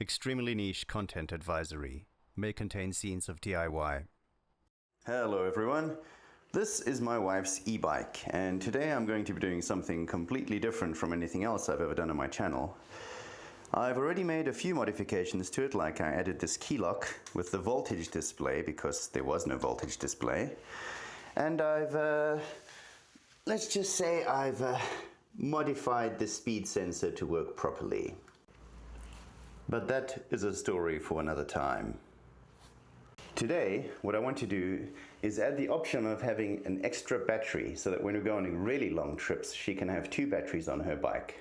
Extremely niche content advisory. May contain scenes of DIY. Hello everyone. This is my wife's e-bike, and today I'm going to be doing something completely different from anything else I've ever done on my channel. I've already made a few modifications to it, like I added this key lock with the voltage display because there was no voltage display. And let's just say I've modified the speed sensor to work properly. But that is a story for another time. Today, what I want to do is add the option of having an extra battery so that when we go on really long trips, she can have 2 batteries on her bike.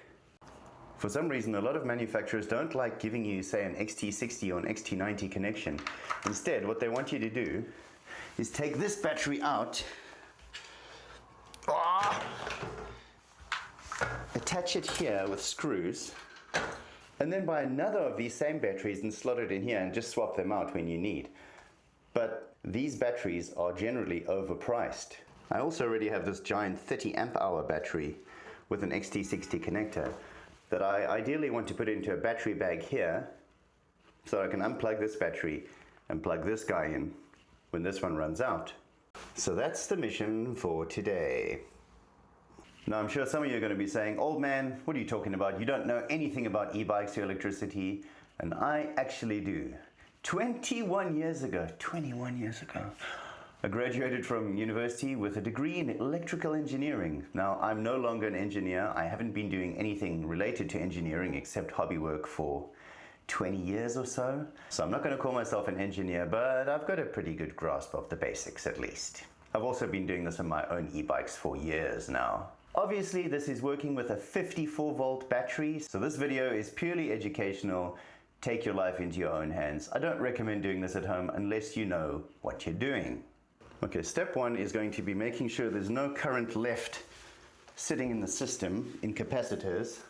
For some reason, a lot of manufacturers don't like giving you, say, an XT60 or an XT90 connection. Instead, what they want you to do is take this battery out, attach it here with screws, and then buy another of these same batteries and slot it in here and just swap them out when you need. But these batteries are generally overpriced. I also already have this giant 30 amp hour battery with an XT60 connector that I ideally want to put into a battery bag here so I can unplug this battery and plug this guy in when this one runs out. So that's the mission for today. Now I'm sure some of you are going to be saying, old man, what are you talking about? You don't know anything about e-bikes or electricity. And I actually do. 21 years ago, I graduated from university with a degree in electrical engineering. Now I'm no longer an engineer. I haven't been doing anything related to engineering except hobby work for 20 years or so. So I'm not going to call myself an engineer, but I've got a pretty good grasp of the basics at least. I've also been doing this on my own e-bikes for years now. Obviously, this is working with a 54-volt battery, so this video is purely educational. Take your life into your own hands. I don't recommend doing this at home unless you know what you're doing. Okay, step 1 is going to be making sure there's no current left sitting in the system in capacitors.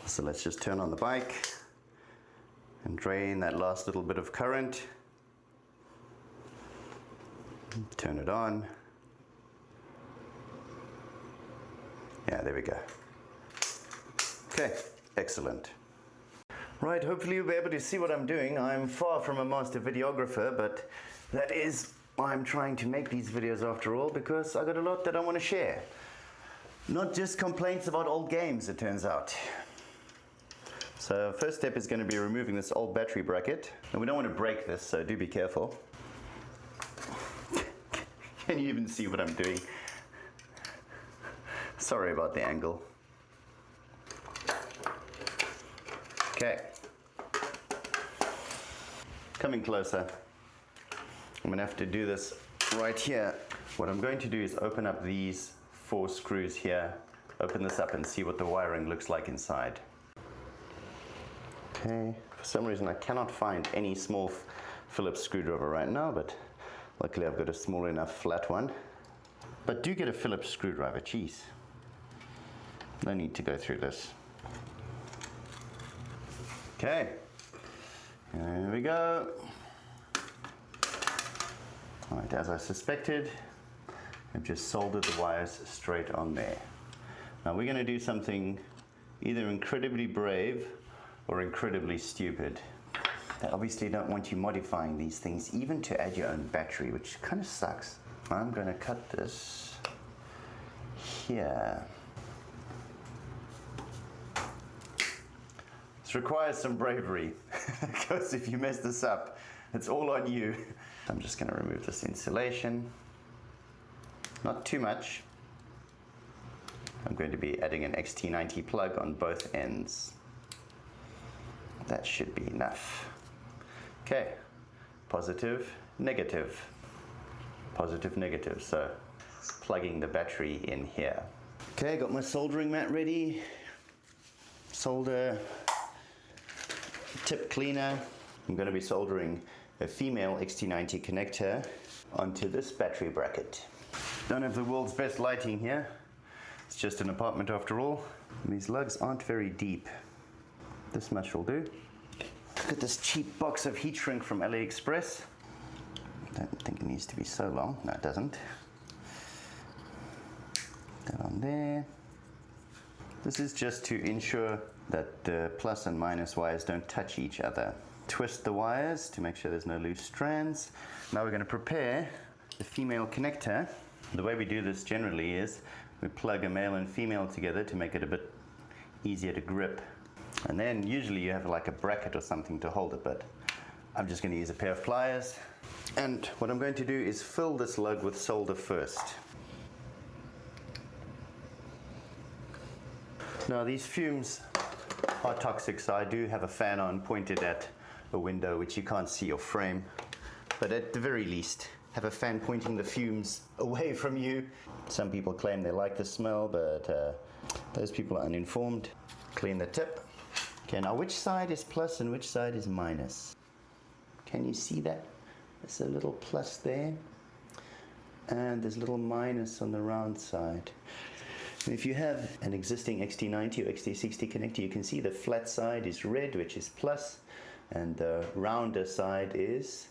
So let's just turn on the bike and drain that last little bit of current. Turn it on. Yeah, there we go. Okay, excellent. Right, hopefully you'll be able to see what I'm doing. I'm far from a master videographer, but that is why I'm trying to make these videos after all, because I got a lot that I want to share. Not just complaints about old games, it turns out. So first step is going to be removing this old battery bracket. And we don't want to break this, so do be careful. Can you even see what I'm doing? Sorry about the angle. Okay. Coming closer. I'm going to have to do this right here. What I'm going to do is open up these 4 screws here, open this up and see what the wiring looks like inside. Okay, for some reason I cannot find any small Phillips screwdriver right now, but luckily I've got a small enough flat one. But do get a Phillips screwdriver, geez. No need to go through this. Okay, there we go. All right, as I suspected, I've just soldered the wires straight on there. Now we're going to do something either incredibly brave or incredibly stupid. They obviously don't want you modifying these things, even to add your own battery, which kind of sucks. I'm going to cut this here. This requires some bravery, because if you mess this up, it's all on you. I'm just going to remove this insulation. Not too much. I'm going to be adding an XT90 plug on both ends. That should be enough. Okay, positive, negative. Positive, negative, so plugging the battery in here. Okay, got my soldering mat ready. Solder tip cleaner. I'm going to be soldering a female XT90 connector onto this battery bracket. Don't have the world's best lighting here. It's just an apartment after all. These lugs aren't very deep. This much will do. Look at this cheap box of heat shrink from AliExpress. I don't think it needs to be so long. No, it doesn't. That on there. This is just to ensure that the plus and minus wires don't touch each other. Twist the wires to make sure there's no loose strands. Now we're going to prepare the female connector. The way we do this generally is we plug a male and female together to make it a bit easier to grip. And then usually you have like a bracket or something to hold it, but I'm just going to use a pair of pliers. And what I'm going to do is fill this lug with solder first. Now these fumes are toxic, so I do have a fan on pointed at a window which you can't see or frame, but at the very least have a fan pointing the fumes away from you. Some people claim they like the smell, but those people are uninformed. Clean the tip. Okay, now which side is plus and which side is minus? Can you see that? There's a little plus there, and there's a little minus on the round side. If you have an existing XT90 or XT60 connector, you can see the flat side is red, which is plus, and the rounder side is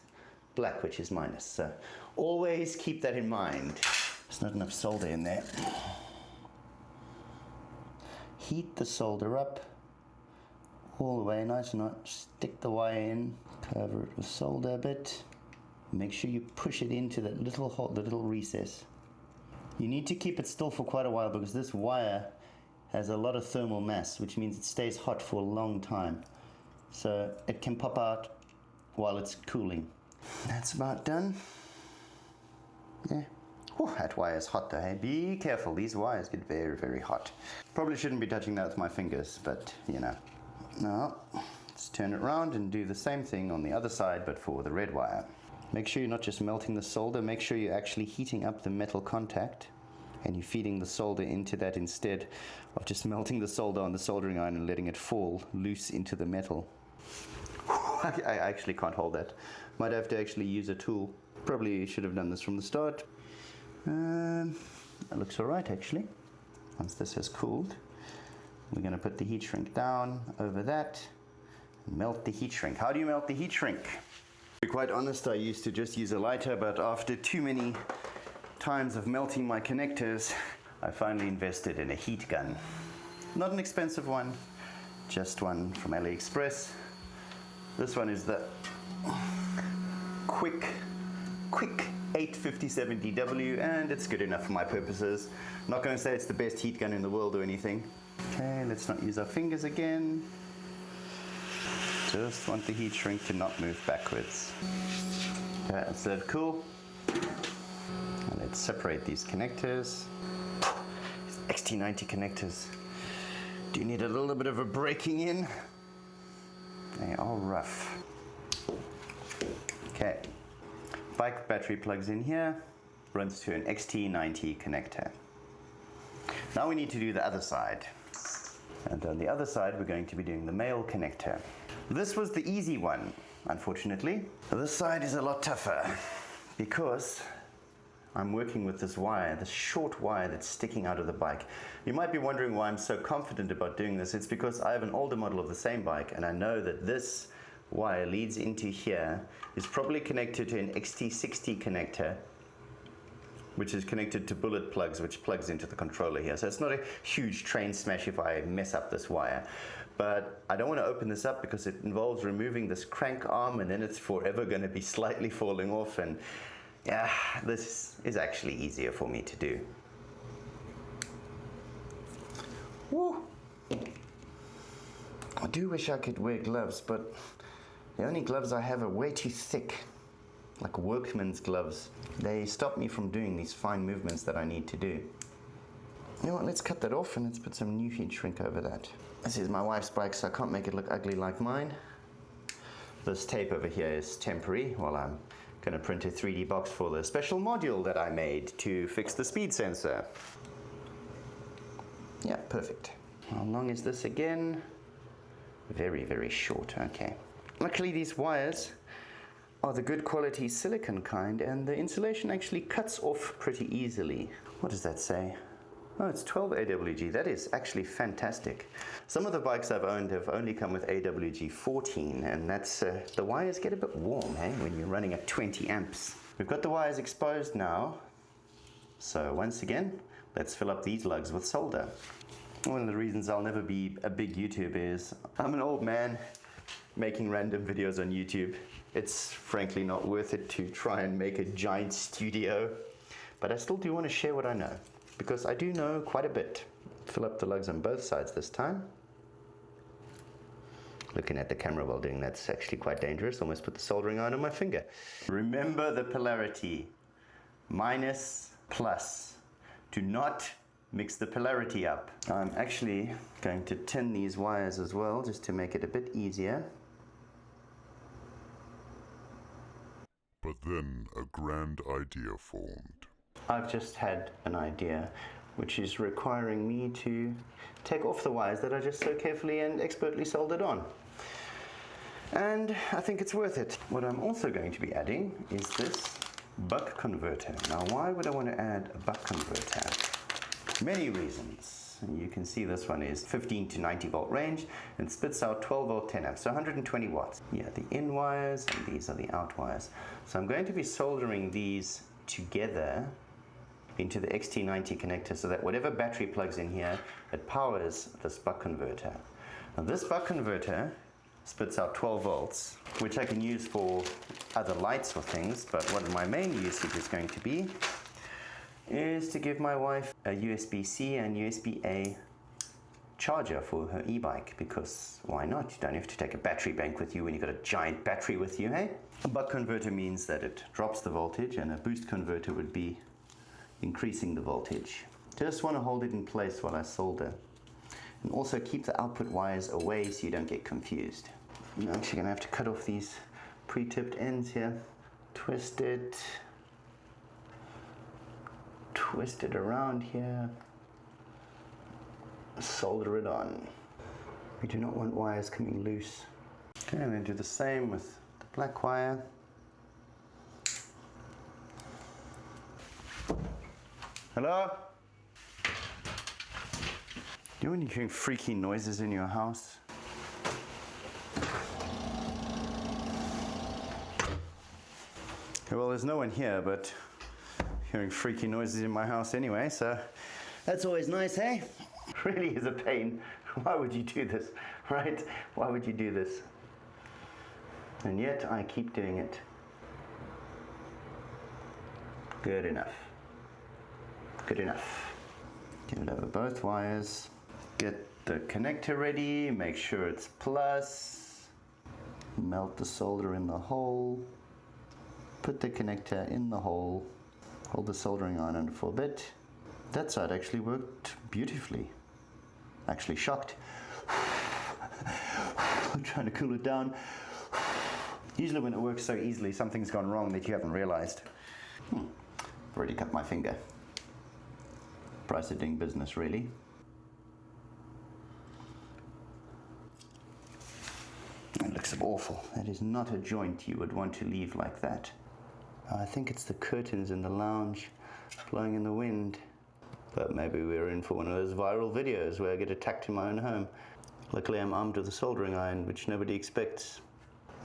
black, which is minus. So always keep that in mind. There's not enough solder in there. Heat the solder up all the way, nice and hot. Stick the wire in, cover it with solder a bit. Make sure you push it into that little hole, the little recess. You need to keep it still for quite a while because this wire has a lot of thermal mass, which means it stays hot for a long time. So it can pop out while it's cooling. That's about done. Yeah. Whew, that wire is hot though, hey? Be careful, these wires get very, very hot. Probably shouldn't be touching that with my fingers, but you know. Now, let's turn it around and do the same thing on the other side, but for the red wire. Make sure you're not just melting the solder, make sure you're actually heating up the metal contact and you're feeding the solder into that instead of just melting the solder on the soldering iron and letting it fall loose into the metal. I actually can't hold that. Might have to actually use a tool. Probably should have done this from the start. That looks alright actually. Once this has cooled, we're going to put the heat shrink down over that and melt the heat shrink. How do you melt the heat shrink? To be quite honest, I used to just use a lighter, but after too many times of melting my connectors, I finally invested in a heat gun. Not an expensive one, just one from AliExpress. This one is the quick 857DW, and it's good enough for my purposes. I'm not going to say it's the best heat gun in the world or anything. Okay, let's not use our fingers again. Just want the heat shrink to not move backwards. That's that cool. And let's separate these connectors. These XT90 connectors do need a little bit of a breaking in. They are rough. Okay. Bike battery plugs in here, runs to an XT90 connector. Now we need to do the other side. And on the other side, we're going to be doing the male connector. This was the easy one, unfortunately. This side is a lot tougher because I'm working with this wire, this short wire that's sticking out of the bike. You might be wondering why I'm so confident about doing this. It's because I have an older model of the same bike and I know that this wire leads into here, is probably connected to an XT60 connector, which is connected to bullet plugs, which plugs into the controller here. So it's not a huge train smash if I mess up this wire. But I don't want to open this up because it involves removing this crank arm and then it's forever going to be slightly falling off, and yeah, this is actually easier for me to do. Woo. I do wish I could wear gloves, but the only gloves I have are way too thick, like workman's gloves. They stop me from doing these fine movements that I need to do. You know what, let's cut that off and let's put some new heat shrink over that. This is my wife's bike, so I can't make it look ugly like mine. This tape over here is temporary while I'm going to print a 3D box for the special module that I made to fix the speed sensor. Yeah, perfect. How long is this again? Very, very short, okay. Luckily these wires are the good quality silicon kind and the insulation actually cuts off pretty easily. What does that say? Oh, it's 12 AWG. That is actually fantastic. Some of the bikes I've owned have only come with AWG 14, and that's the wires get a bit warm, hey, when you're running at 20 amps. We've got the wires exposed now, so once again, let's fill up these lugs with solder. One of the reasons I'll never be a big YouTuber is I'm an old man making random videos on YouTube. It's frankly not worth it to try and make a giant studio, but I still do want to share what I know, because I do know quite a bit. Fill up the lugs on both sides this time. Looking at the camera while doing that's actually quite dangerous. Almost put the soldering iron on my finger. Remember the polarity. Minus, plus. Do not mix the polarity up. I'm actually going to tin these wires as well, just to make it a bit easier. But then a grand idea formed. I've just had an idea, which is requiring me to take off the wires that I just so carefully and expertly soldered on. And I think it's worth it. What I'm also going to be adding is this buck converter. Now, why would I want to add a buck converter? Many reasons. You can see this one is 15 to 90 volt range and spits out 12 volt 10 amps, so 120 watts. Yeah, the in wires and these are the out wires. So I'm going to be soldering these together into the XT90 connector so that whatever battery plugs in here, it powers this buck converter. Now this buck converter spits out 12 volts, which I can use for other lights or things, but what my main usage is going to be is to give my wife a USB-C and USB-A charger for her e-bike, because why not? You don't have to take a battery bank with you when you've got a giant battery with you, hey? A buck converter means that it drops the voltage, and a boost converter would be increasing the voltage. Just want to hold it in place while I solder. And also keep the output wires away so you don't get confused. I'm actually going to have to cut off these pre-tipped ends here. Twist it around here, solder it on. We do not want wires coming loose. Okay, I'm going to do the same with the black wire. Hello? You know when you're hearing freaky noises in your house? Well, there's no one here, but hearing freaky noises in my house anyway, so that's always nice, hey? Really is a pain. Why would you do this, right? Why would you do this? And yet I keep doing it. Good enough. Good enough. Get it over both wires. Get the connector ready, make sure it's plus. Melt the solder in the hole. Put the connector in the hole. Hold the soldering iron on for a bit. That side actually worked beautifully. Actually shocked. I'm trying to cool it down. Usually when it works so easily, something's gone wrong that you haven't realized. I've already cut my finger. Price of doing business, really. That looks awful. That is not a joint you would want to leave like that. I think it's the curtains in the lounge blowing in the wind. But maybe we're in for one of those viral videos where I get attacked in my own home. Luckily I'm armed with a soldering iron, which nobody expects.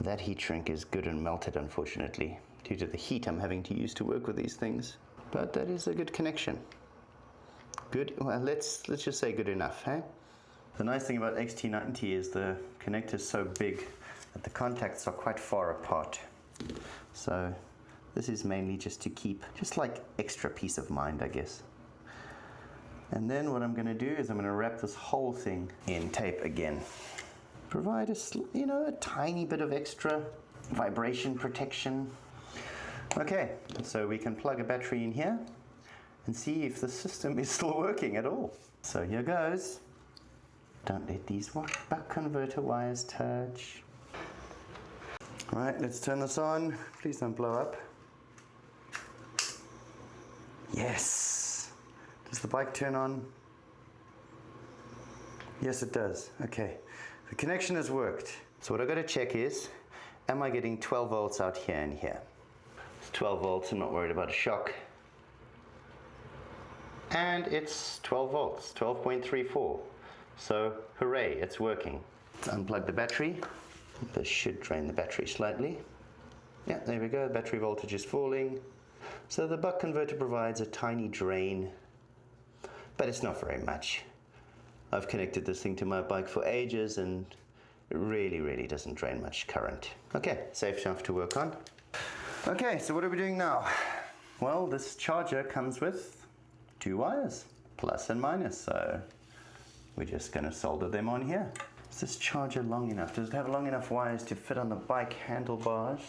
That heat shrink is good and melted, unfortunately, due to the heat I'm having to use to work with these things. But that is a good connection. Good, well, let's just say good enough, hey? The nice thing about XT90 is the connector is so big that the contacts are quite far apart. So this is mainly just to keep, just like extra peace of mind, I guess. And then what I'm going to do is I'm going to wrap this whole thing in tape again. Provide a tiny bit of extra vibration protection. Okay, so we can plug a battery in here and see if the system is still working at all. So here goes. Don't let these buck converter wires touch. All right, let's turn this on. Please don't blow up. Yes. Does the bike turn on? Yes, it does. Okay. The connection has worked. So what I've got to check is, am I getting 12 volts out here and here? It's 12 volts, I'm not worried about a shock. And it's 12 volts, 12.34. So, hooray, it's working. Let's unplug the battery. This should drain the battery slightly. Yeah, there we go, battery voltage is falling. So the buck converter provides a tiny drain, but it's not very much. I've connected this thing to my bike for ages and it really doesn't drain much current. Okay, safe enough to work on. Okay, so what are we doing now? Well, this charger comes with 2 wires, plus and minus, so we're just going to solder them on here. Is this charger long enough? Does it have long enough wires to fit on the bike handlebars?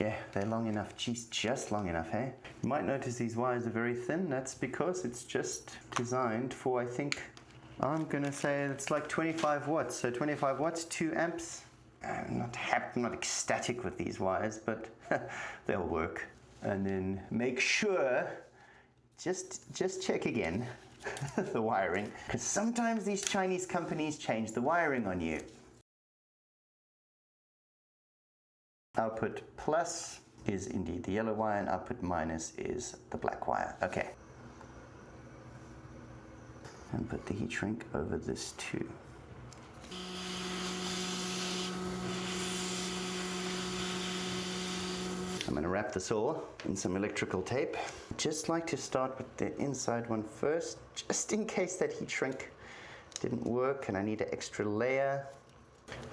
Yeah, they're long enough. Geez, just long enough, hey? You might notice these wires are very thin. That's because it's just designed for, I think, I'm going to say it's like 25 watts. So 25 watts, 2 amps. I'm not ecstatic with these wires, but they'll work. And then make sure, just check again, the wiring, because sometimes these Chinese companies change the wiring on you. Output plus is indeed the yellow wire and output minus is the black wire. Okay. And put the heat shrink over this too. I'm going to wrap this all in some electrical tape. Just like to start with the inside one first, just in case that heat shrink didn't work and I need an extra layer.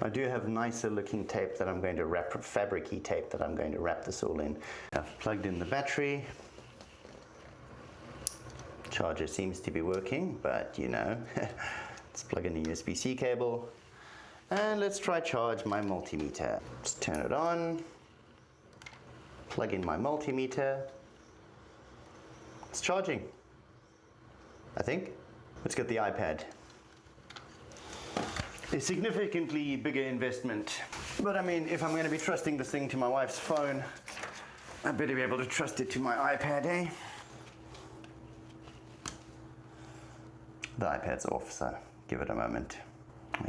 I do have nicer looking tape that I'm going to wrap, fabric-y tape that I'm going to wrap this all in. I've plugged in the battery. Charger seems to be working, but you know, let's plug in the USB-C cable. And let's try charge my multimeter. Let's turn it on. Plug in my multimeter. It's charging, I think. Let's get the iPad. A significantly bigger investment. But I mean, if I'm going to be trusting this thing to my wife's phone, I better be able to trust it to my iPad, eh? The iPad's off, so give it a moment.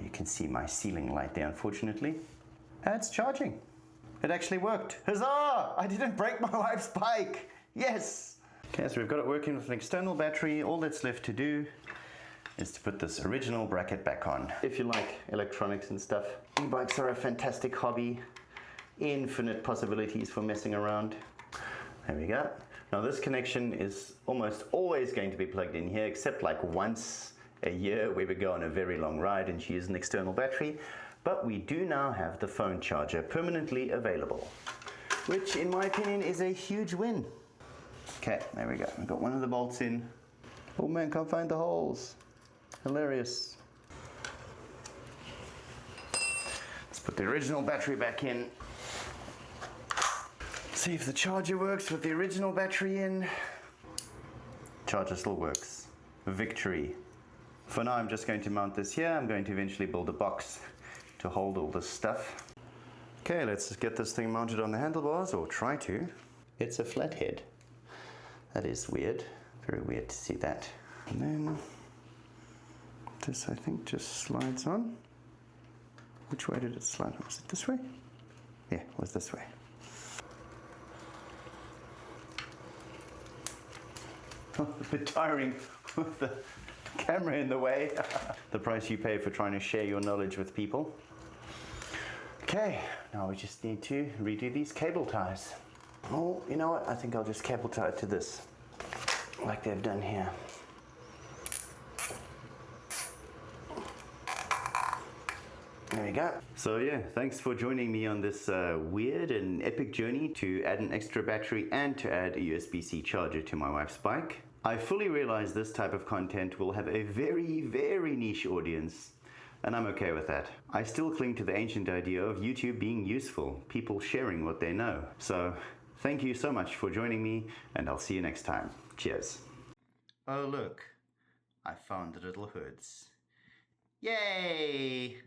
You can see my ceiling light there, unfortunately. And it's charging. It actually worked. Huzzah! I didn't break my wife's bike. Yes! Okay, so we've got it working with an external battery. All that's left to do is to put this original bracket back on. If you like electronics and stuff, e-bikes are a fantastic hobby. Infinite possibilities for messing around. There we go. Now this connection is almost always going to be plugged in here, except like once a year where we go on a very long ride and she uses an external battery. But we do now have the phone charger permanently available, which in my opinion is a huge win. Okay, there we go. I've got one of the bolts in. Oh man, can't find the holes. Hilarious. Let's put the original battery back in. See if the charger works with the original battery in. Charger still works. Victory. For now I'm just going to mount this here. I'm going to eventually build a box to hold all this stuff. Okay, let's get this thing mounted on the handlebars, or try to. It's a flathead. That is weird. Very weird to see that. And then this, I think, just slides on. Which way did it slide on? Was it this way? Yeah, it was this way. Oh, a bit tiring with the camera in the way. The price you pay for trying to share your knowledge with people. Okay, now we just need to redo these cable ties. Oh, you know what? I think I'll just cable tie it to this, like they've done here. There we go. So yeah, thanks for joining me on this weird and epic journey to add an extra battery and to add a USB-C charger to my wife's bike. I fully realize this type of content will have a very niche audience, and I'm okay with that. I still cling to the ancient idea of YouTube being useful, people sharing what they know. So thank you so much for joining me, and I'll see you next time. Cheers. Oh look, I found the little hoods. Yay!